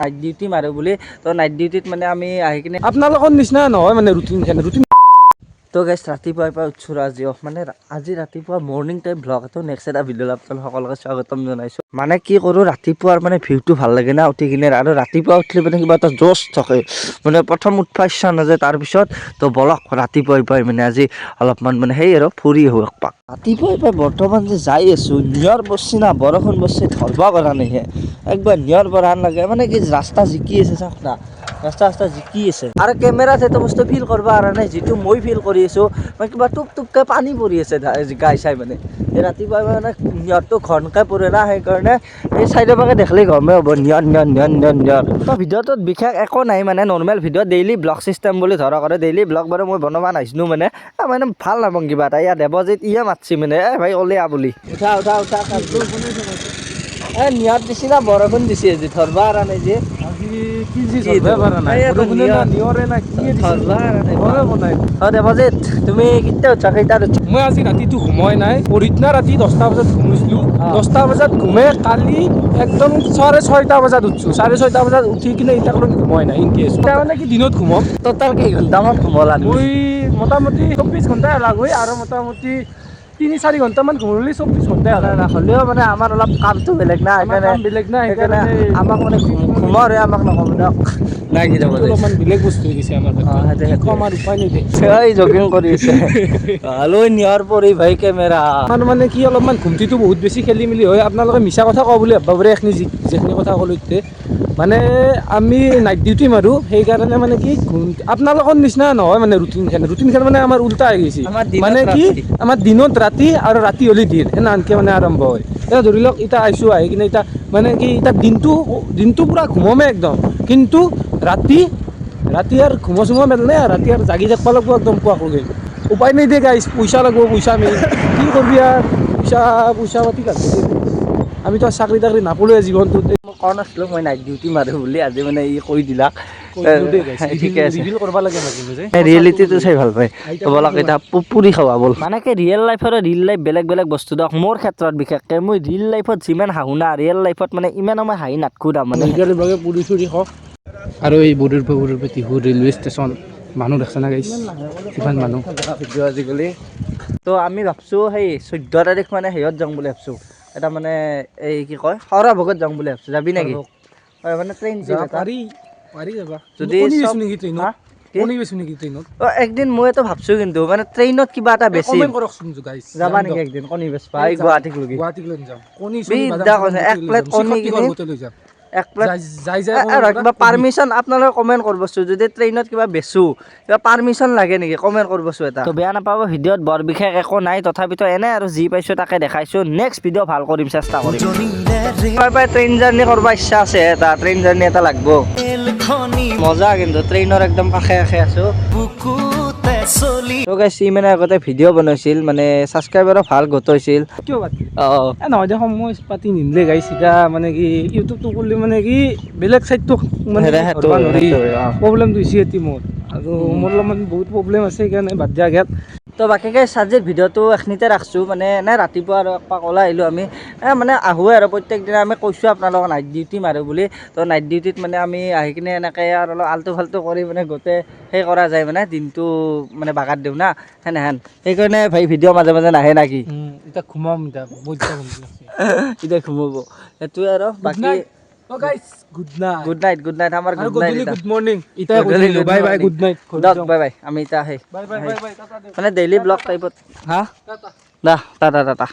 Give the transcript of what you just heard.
night duty মাৰো বুলি তো নাইট ডিউটিত মানে আমি আহি কিনে আপোনালোকৰ নিচিনা নহয় মানে ৰুটিন তো গাইছ ৰাতিপুৱাৰ পৰা উঠছোঁ আজিও মানে আজি ৰাতিপুৱা মৰ্ণিং টাইম ব্লগ এটা নেক্সট এটা ভিডিঅ' আপোনালোক সকলোকে স্বাগতম জনাইছোঁ মানে কি কৰোঁ ৰাতিপুৱাৰ মানে ভিউটো ভাল লাগে না উঠি কিনে আৰু ৰাতিপুৱা উঠিলে মানে কিবা এটা জোচ থাকে মানে প্ৰথম উঠবা ইচ্ছা নাযায় তাৰপিছত তো বলক ৰাতিপুৱাই পাই মানে আজি অলপমান মানে সেই আৰু ফুৰি আহোঁ একপাক ৰাতিপুৱাই পাই বৰ্তমান যে যাই আছোঁ নিয়ৰ বস্ছি না বৰষুণ বস্ছি ধৰবা পৰা নাহে একবাৰ নিয়ৰ বৰষুণ লাগে মানে কি ৰাস্তা জিকি আছে চাওক না ৰাস্তা জিকি আছে আৰু কেমেৰাত সেইটো বস্তু ফিল কৰিব পৰা নাই যিটো মই ফিল কৰি আছোঁ মানে কিবা টোপ টোপকৈ পানী পৰি আছে গাই চাই মানে এই ৰাতিপুৱা মানে নিয়ৰটো ঘনকৈ পৰে না সেইকাৰণে এই চাইডৰ পৰা দেখিলেই গমেই হ'ব নিয়ৰ তো ভিডিঅ'টোত বিশেষ একো নাই মানে normal video' daily blog system বুলি ধৰক আৰু ডেইলি ব্লগ বাৰু মই বনাব নাহিছিলোঁ মানে ভাল নাপাওঁ কিবা এটা ইয়াত দেৱজিত ইয়ে মাতছি মানে ভাই ওলিয়া বুলি উঠা নিয়ৰ দিছি না বৰষুণ দিছে আজি ধৰবা পৰা নাই যে দেৱজিত তুমি কেতিয়া উঠা কেইটাত উঠা মই আজি ৰাতিটো ঘুমাই নাই পৰহিদিনা ৰাতি 10টা বজাত ঘুমাইছিলোঁ 10টা বজাত ঘুমাই কালি একদম 6:30 বজাত উঠছোঁ 6:30 বজাত উঠি কিনে এতিয়া কোনো ঘুমাই নাই ইনকে এতিয়া মানে কি দিনত ঘুমাম টোটেল কেইঘণ্টামান ঘুমলা মই মোটামুটি 24 ঘণ্টাই লাগেই আৰু মোটামুটি 3-4 ঘণ্টামান ঘুমলি 24 ঘণ্টাই হ'লেও মানে আমাৰ অলপ কামটো বেলেগ না সেইকাৰণে আমাক মানে ঘুমৰে আমাক নক'ব দিয়ক নাই কি যাব অলপমান বেলেগ বস্তু হৈ গৈছে আমাৰ আমাৰ উপায় নাই জগিং কৰি আছে লৈ নিয়ৰ পৰি ভাই কেমেৰা আমাৰ মানে কি অলপমান ঘুমটিটো বহুত বেছি খেলি মেলি হয় আপোনালোকে মিছা কথা কওঁ বুলি ভাবিব পাৰে এইখিনি যিখিনি কথা ক'লোঁ এতিয়া মানে আমি নাইট ডিউটি মাৰোঁ সেইকাৰণে মানে কি আপোনালোকৰ নিচিনা নহয় মানে ৰুটিনখন মানে আমাৰ উল্টা হৈ গৈছে মানে কি আমাৰ দিনত ৰাতি আৰু ৰাতি হ'লে দিন সেনেকৈ মানে আৰম্ভ হয় এতিয়া ধৰি লওক এতিয়া আহিছোঁ আহি কিনে এতিয়া মানে কি এতিয়া দিনটো পূৰা ঘুমমে একদম কিন্তু ৰাতি আৰু ঘুমা মেলনে ৰাতি আৰু জাগি থাকিব লাগিব একদম পুৱাকৈ উপায় নাই দিয়ে গাইছ পইচা লাগিব পইচা আমি কি কৰবি আৰু পইচা পাতি কাটব আমিতো চাকৰি তাকৰি নাপালোৱে জীৱনটোত মই কোৱা নাছিলোঁ মই নাইট ডিউটি মাৰোঁ বুলি আজি মানে ই কৈ দিলা ঠিকে আছে ৰিয়েলিটিটো চাই ভাল পায় ব'লক এতিয়া পুৰি খাৱা ব'ল মানে কি ৰিয়েল লাইফ আৰু ৰিয়েল লাইফ বেলেগ বস্তু দিয়ক মোৰ ক্ষেত্ৰত বিশেষকৈ মই ৰিয়েল লাইফত যিমান হাঁহো না ৰিয়েল লাইফত মানে ইমানো মই হাঁহি নাথাকোঁ তাৰমানে পুৰি চুৰি খাওঁ আৰু এই বৰ্ডৰ পৰা টিহু ৰেলৱে ষ্টেচন মানুহ দেখছে না গাইছ কিমান মানুহ ভিডিঅ' আজিকালি তো আমি ভাবছোঁ সেই 14 তাৰিখ মানে হেৰিয়ত যাওঁ বুলি ভাবছোঁ এটা মানে এই কি কয় সৰভোগত যাওঁ বুলি ভাবছোঁ যাবি নেকি হয় মানে ট্ৰেইন পাৰি যাবা যদি ট্ৰেইনত একদিন মই এইটো ভাবছোঁ কিন্তু মানে ট্ৰেইনত কিবা এটা বেছি যাবা নেকি একদিন কণী বেচবা এই গুৱাহাটীক লগি এক প্লেট কণী কিনি এক প্লেট কিবা পাৰ্মিশ্যন আপোনালোকে কমেণ্ট কৰিবচোন যদি ট্ৰেইনত কিবা বেচোঁ কিবা পাৰ্মিশ্যন লাগে নেকি কমেণ্ট কৰিবচোন এটা তো বেয়া নাপাব ভিডিঅ'ত বৰ বিশেষ একো নাই তথাপিতো এনে আৰু যি পাইছোঁ তাকে দেখাইছোঁ নেক্সট ভিডিঅ' ভাল কৰিম চেষ্টা কৰিম ট্ৰেইন জাৰ্ণি কৰিব ইচ্ছা আছে এটা ট্ৰেইন জাৰ্ণি এটা লাগব মজা কিন্তু ট্ৰেইনৰ একদম কাষে আছোঁ তো গাইছ ই মানে আগতে ভিডিঅ' বনাইছিল মানে ছাবস্ক্ৰাইবাৰো ভাল হৈছিল কিয় পাতি নহয় দে সময় পাতি নিমিলে গাইছ এতিয়া মানে কি ইউটিউবটো কৰিলে মানে কি বেলেগ ছাইডটো মানে প্ৰব্লেমটো হৈছে এতিয়া মোৰ আৰু মোৰ অলপমান বহুত প্ৰব্লেম আছে সেইকাৰণে বাদ দিয়া গেল তো বাকীকৈ আজিৰ ভিডিঅ'টো এখিনিতে ৰাখছোঁ মানে এনে ৰাতিপুৱা আৰু একপাক ওলাই আহিলোঁ আমি মানে আহোঁৱে আৰু প্ৰত্যেক দিনা আমি কৈছোঁ আপোনালোকক নাইট ডিউটি মাৰোঁ বুলি তো নাইট ডিউটিত মানে আমি আহি কিনে এনেকৈ আৰু অলপ আল্টু ফাল্টু কৰি মানে গোটেই সেই কৰা যায় মানে দিনটো মানে বাগাত দিওঁ না সেনেহেন সেইকাৰণে ভাই ভিডিঅ' মাজে মাজে নাহে না কি এতিয়া ঘুমাম এতিয়া ঘুমাব সেইটোৱে আৰু বাকী গুড নাইট আমাৰ good morning bye bye good night bye আমি এতিয়া মানে ডেইলি ব্লগ টাইপত হা টাটা